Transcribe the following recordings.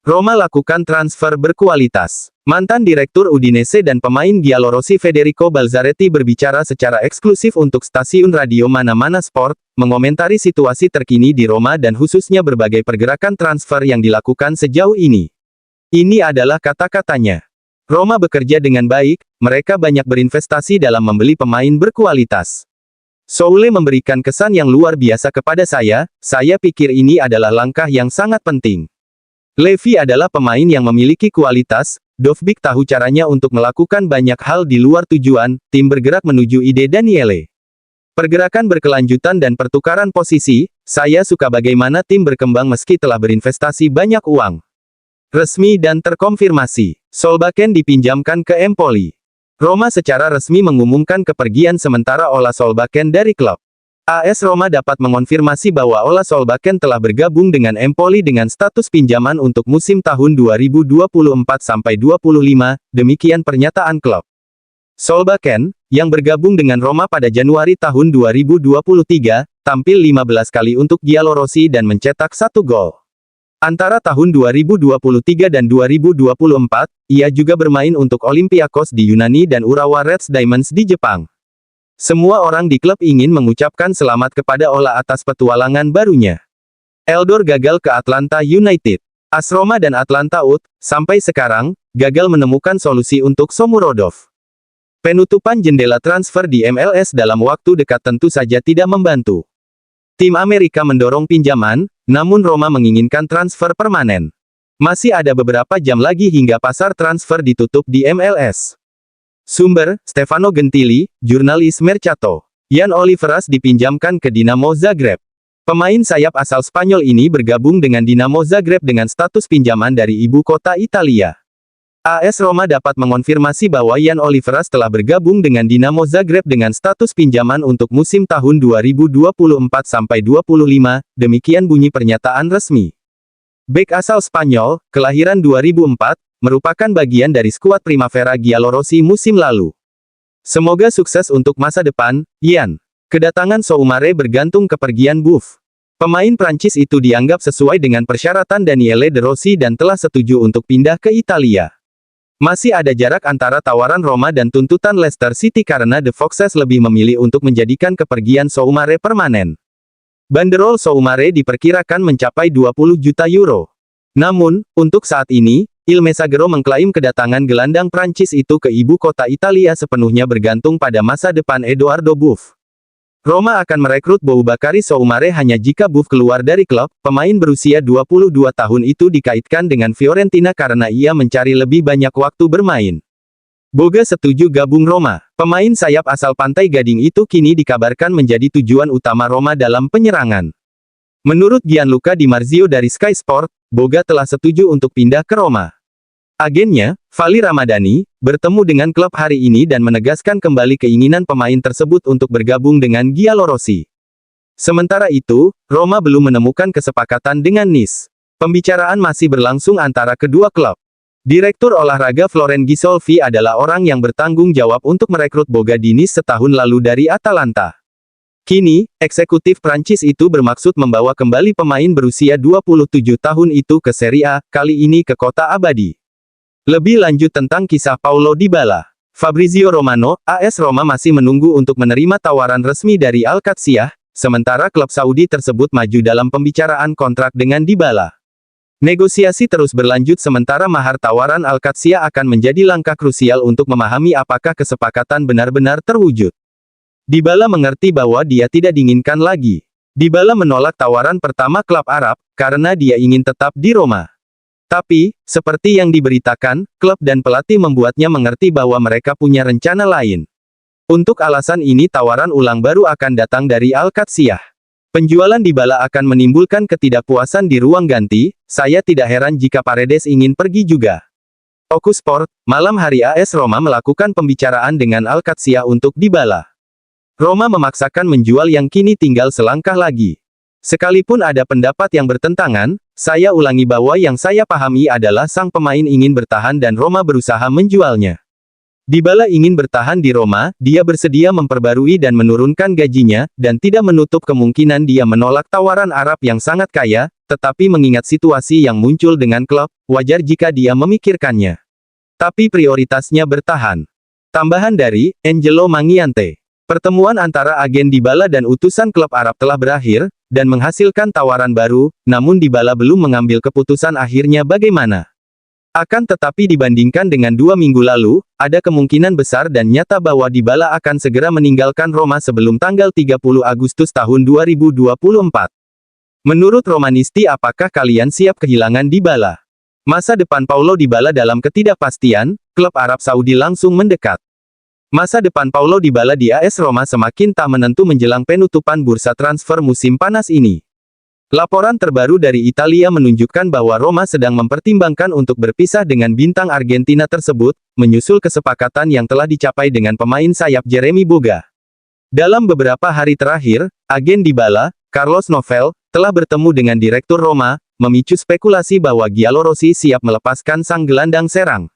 Roma lakukan transfer berkualitas. Mantan Direktur Udinese dan pemain Giallorossi Federico Balzaretti berbicara secara eksklusif untuk stasiun radio Mana-Mana Sport, mengomentari situasi terkini di Roma dan khususnya berbagai pergerakan transfer yang dilakukan sejauh ini. Ini adalah kata-katanya. Roma bekerja dengan baik, mereka banyak berinvestasi dalam membeli pemain berkualitas. Soule memberikan kesan yang luar biasa kepada saya pikir ini adalah langkah yang sangat penting. Levy adalah pemain yang memiliki kualitas, Dovbyk tahu caranya untuk melakukan banyak hal di luar tujuan, tim bergerak menuju ide Daniele. Pergerakan berkelanjutan dan pertukaran posisi, saya suka bagaimana tim berkembang meski telah berinvestasi banyak uang. Resmi dan terkonfirmasi, Solbakken dipinjamkan ke Empoli. Roma secara resmi mengumumkan kepergian sementara Ola Solbakken dari klub. AS Roma dapat mengonfirmasi bahwa Ola Solbakken telah bergabung dengan Empoli dengan status pinjaman untuk musim tahun 2024-25, demikian pernyataan klub. Solbakken, yang bergabung dengan Roma pada Januari tahun 2023, tampil 15 kali untuk Giallorossi dan mencetak 1 gol. Antara tahun 2023 dan 2024, ia juga bermain untuk Olympiakos di Yunani dan Urawa Reds Diamonds di Jepang. Semua orang di klub ingin mengucapkan selamat kepada Ola atas petualangan barunya. Eldor gagal ke Atlanta United. AS Roma dan Atlanta Ut, sampai sekarang, gagal menemukan solusi untuk Shomurodov. Penutupan jendela transfer di MLS dalam waktu dekat tentu saja tidak membantu. Tim Amerika mendorong pinjaman, namun Roma menginginkan transfer permanen. Masih ada beberapa jam lagi hingga pasar transfer ditutup di MLS. Sumber, Stefano Gentili, jurnalis Mercato. Jan Oliveras dipinjamkan ke Dinamo Zagreb. Pemain sayap asal Spanyol ini bergabung dengan Dinamo Zagreb dengan status pinjaman dari ibu kota Italia. AS Roma dapat mengonfirmasi bahwa Jan Oliveras telah bergabung dengan Dinamo Zagreb dengan status pinjaman untuk musim tahun 2024-25, demikian bunyi pernyataan resmi. Bek asal Spanyol, kelahiran 2004, merupakan bagian dari skuad Primavera Giallorossi musim lalu. Semoga sukses untuk masa depan, Ian. Kedatangan Soumare bergantung kepergian Buff. Pemain Prancis itu dianggap sesuai dengan persyaratan Daniele De Rossi dan telah setuju untuk pindah ke Italia. Masih ada jarak antara tawaran Roma dan tuntutan Leicester City karena The Foxes lebih memilih untuk menjadikan kepergian Soumare permanen. Banderol Soumare diperkirakan mencapai 20 juta euro. Namun, untuk saat ini, Il Messaggero mengklaim kedatangan gelandang Prancis itu ke ibu kota Italia sepenuhnya bergantung pada masa depan Edoardo Buff. Roma akan merekrut Boubakary Soumare hanya jika Buff keluar dari klub. Pemain berusia 22 tahun itu dikaitkan dengan Fiorentina karena ia mencari lebih banyak waktu bermain. Boga setuju gabung Roma. Pemain sayap asal Pantai Gading itu kini dikabarkan menjadi tujuan utama Roma dalam penyerangan. Menurut Gianluca Di Marzio dari Sky Sport, Boga telah setuju untuk pindah ke Roma. Agennya, Fali Ramadhani, bertemu dengan klub hari ini dan menegaskan kembali keinginan pemain tersebut untuk bergabung dengan Giallorossi. Sementara itu, Roma belum menemukan kesepakatan dengan Nice. Pembicaraan masih berlangsung antara kedua klub. Direktur olahraga Florent Gisolfi adalah orang yang bertanggung jawab untuk merekrut Boga di Nice setahun lalu dari Atalanta. Kini, eksekutif Prancis itu bermaksud membawa kembali pemain berusia 27 tahun itu ke Serie A, kali ini ke kota abadi. Lebih lanjut tentang kisah Paulo Dybala. Fabrizio Romano, AS Roma masih menunggu untuk menerima tawaran resmi dari Al-Qadsiah, sementara klub Saudi tersebut maju dalam pembicaraan kontrak dengan Dybala. Negosiasi terus berlanjut sementara mahar tawaran Al-Qadsiah akan menjadi langkah krusial untuk memahami apakah kesepakatan benar-benar terwujud. Dybala mengerti bahwa dia tidak diinginkan lagi. Dybala menolak tawaran pertama klub Arab, karena dia ingin tetap di Roma. Tapi, seperti yang diberitakan, klub dan pelatih membuatnya mengerti bahwa mereka punya rencana lain. Untuk alasan ini tawaran ulang baru akan datang dari Al-Qadsiah. Penjualan Dybala akan menimbulkan ketidakpuasan di ruang ganti, saya tidak heran jika Paredes ingin pergi juga. Fokus Sport, malam hari AS Roma melakukan pembicaraan dengan Al-Qadsiah untuk Dybala. Roma memaksakan menjual yang kini tinggal selangkah lagi. Sekalipun ada pendapat yang bertentangan, saya ulangi bahwa yang saya pahami adalah sang pemain ingin bertahan dan Roma berusaha menjualnya. Dybala ingin bertahan di Roma, dia bersedia memperbarui dan menurunkan gajinya, dan tidak menutup kemungkinan dia menolak tawaran Arab yang sangat kaya, tetapi mengingat situasi yang muncul dengan klub, wajar jika dia memikirkannya. Tapi prioritasnya bertahan. Tambahan dari Angelo Mangiante. Pertemuan antara agen Dybala dan utusan klub Arab telah berakhir, dan menghasilkan tawaran baru, namun Dybala belum mengambil keputusan akhirnya bagaimana. Akan tetapi dibandingkan dengan 2 minggu lalu, ada kemungkinan besar dan nyata bahwa Dybala akan segera meninggalkan Roma sebelum tanggal 30 Agustus tahun 2024. Menurut Romanisti, apakah kalian siap kehilangan Dybala? Masa depan Paulo Dybala dalam ketidakpastian, klub Arab Saudi langsung mendekat. Masa depan Paulo Dybala di AS Roma semakin tak menentu menjelang penutupan bursa transfer musim panas ini. Laporan terbaru dari Italia menunjukkan bahwa Roma sedang mempertimbangkan untuk berpisah dengan bintang Argentina tersebut, menyusul kesepakatan yang telah dicapai dengan pemain sayap Jeremy Boga. Dalam beberapa hari terakhir, agen Dybala, Carlos Novel, telah bertemu dengan Direktur Roma, memicu spekulasi bahwa Giallorossi siap melepaskan sang gelandang serang.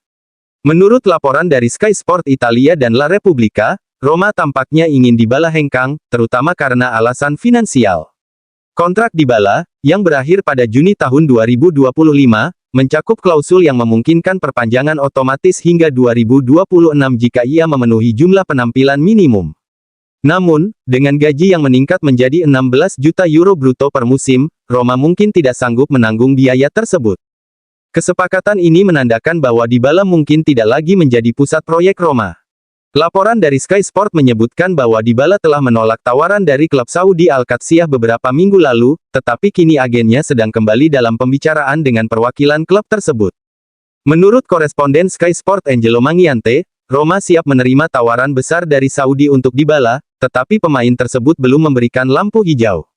Menurut laporan dari Sky Sport Italia dan La Repubblica, Roma tampaknya ingin Dybala hengkang, terutama karena alasan finansial. Kontrak Dybala, yang berakhir pada Juni tahun 2025, mencakup klausul yang memungkinkan perpanjangan otomatis hingga 2026 jika ia memenuhi jumlah penampilan minimum. Namun, dengan gaji yang meningkat menjadi 16 juta euro bruto per musim, Roma mungkin tidak sanggup menanggung biaya tersebut. Kesepakatan ini menandakan bahwa Dybala mungkin tidak lagi menjadi pusat proyek Roma. Laporan dari Sky Sport menyebutkan bahwa Dybala telah menolak tawaran dari klub Saudi Al-Qadsiah beberapa minggu lalu, tetapi kini agennya sedang kembali dalam pembicaraan dengan perwakilan klub tersebut. Menurut koresponden Sky Sport Angelo Mangiante, Roma siap menerima tawaran besar dari Saudi untuk Dybala, tetapi pemain tersebut belum memberikan lampu hijau.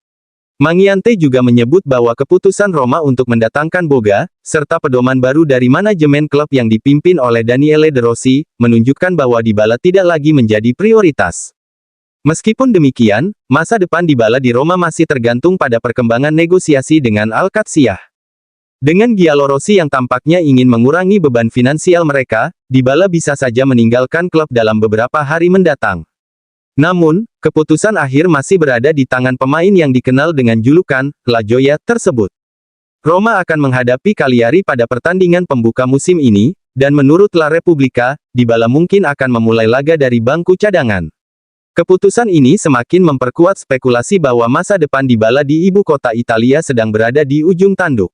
Mangiante juga menyebut bahwa keputusan Roma untuk mendatangkan Boga, serta pedoman baru dari manajemen klub yang dipimpin oleh Daniele De Rossi, menunjukkan bahwa Dybala tidak lagi menjadi prioritas. Meskipun demikian, masa depan Dybala di Roma masih tergantung pada perkembangan negosiasi dengan Al-Qadsiah. Dengan Giallorossi yang tampaknya ingin mengurangi beban finansial mereka, Dybala bisa saja meninggalkan klub dalam beberapa hari mendatang. Namun, keputusan akhir masih berada di tangan pemain yang dikenal dengan julukan La Joya tersebut. Roma akan menghadapi Cagliari pada pertandingan pembuka musim ini, dan menurut La Repubblica, Dybala mungkin akan memulai laga dari bangku cadangan. Keputusan ini semakin memperkuat spekulasi bahwa masa depan Dybala di ibu kota Italia sedang berada di ujung tanduk.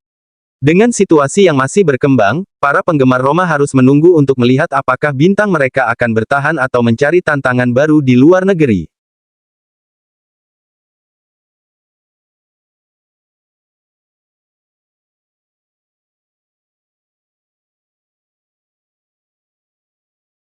Dengan situasi yang masih berkembang, para penggemar Roma harus menunggu untuk melihat apakah bintang mereka akan bertahan atau mencari tantangan baru di luar negeri.